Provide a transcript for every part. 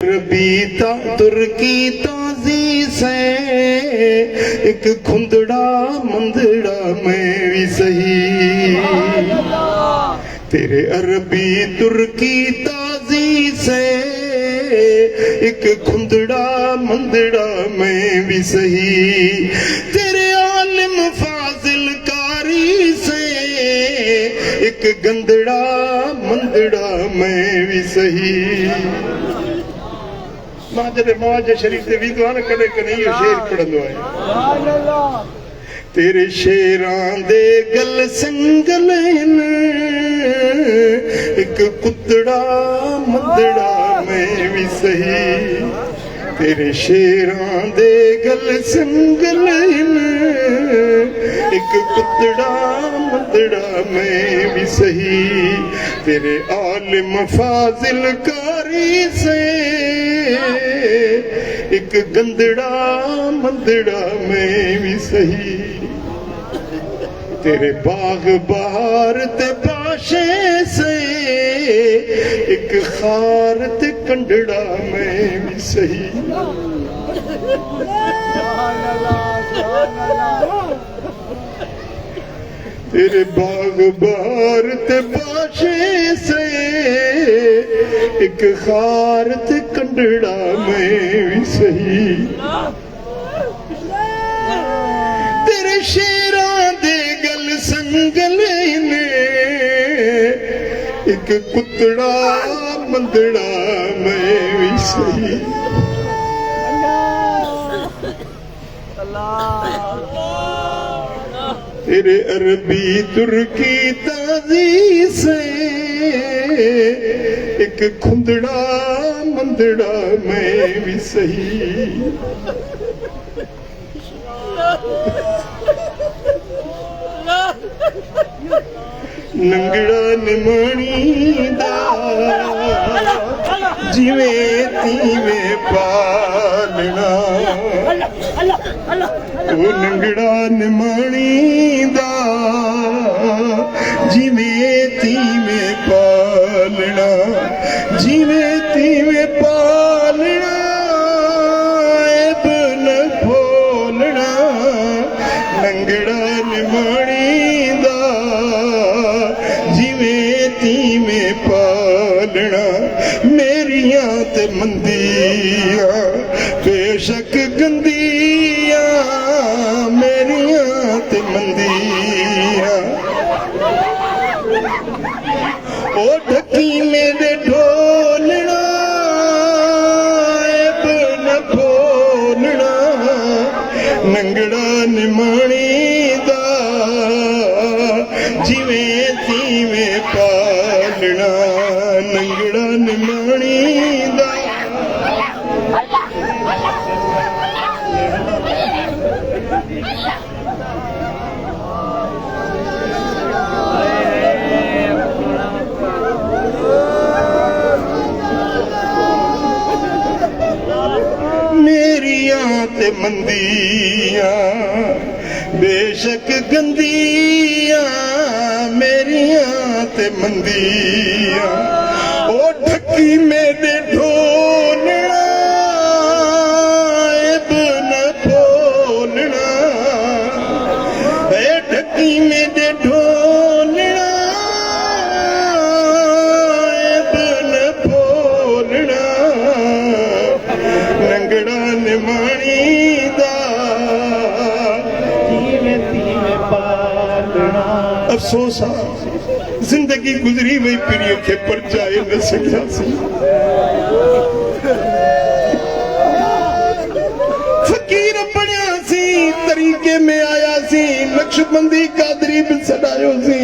अरबी तुर्की ताजी से एक खुंदड़ा मंदड़ा मैं भी सही। तेरे अरबी तुर्की ताजी से एक खुंदड़ा मंदड़ा मैं भी सही। तेरे आलिम फाजिल कारी से एक गंदड़ा मंदड़ा मैं भी सही। माजरे मवाज शरीफ दे विद्वान कदे कदे ये शेर पढ़ंदो है। तेरे शेरां दे गल संगल एक कुतड़ा मंदड़ा मैं भी सही। तेरे शेरां दे गल संगल एक कुतड़ा मंदड़ा मैं भी सही। तेरे आलिम फाजिल कारी से एक गंदड़ा मंदड़ा मैं भी सही। तेरे बाग बहार ते पाशे से एक खार ते कंडड़ा मैं भी सही। तेरे बाग बहार ते पाशे से एक खार ते कंडड़ा मैं भी सही। तेरे शेरां दे गल संगल ने एक कुतड़ा मंदड़ा मैं भी सही। तेरे अरबी तुर्की ताजी से एक खुंदड़ा मंदड़ा मैं भी सही। नंगड़ा निमाणी दा जिवें तीवें पालना। ओ नंगड़ा निमाणी दा जिवें तीवें पालना। जिवें तीवें पालना ऐब न भोलना। नंगड़ा निमाणी दा जिवें तीवें पालना। मेरियां ते मंदियां बेशक गंदियां मेरियां ते मंदियां। ओ ढकी मेरे ढोलना ऐब न भोलना। नंगड़ा निमाणी दा जिवें तीवें पालना। नंगड़ा निमाणी दा मेरियां ते मंदियां बेशक गंदियां मेरियां ते मंदियां। ओ ढकी मेरे ढोलना ऐब न भोलना। ए ढकी मेरे ढोलना ऐब न भोलना। नंगड़ा निमाणी दा अफसोस जिंदगी गुजरी वही पीढ़ियों के पर जाए न सकिया सी। फकीर बनया सी तरीके में आया सी। नक्शबंदी कादरी भी सदायो सी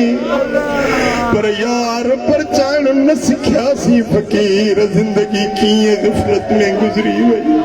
पर यार पर चाण न सिखिया सी। फकीर जिंदगी की गफलत में गुजरी वही।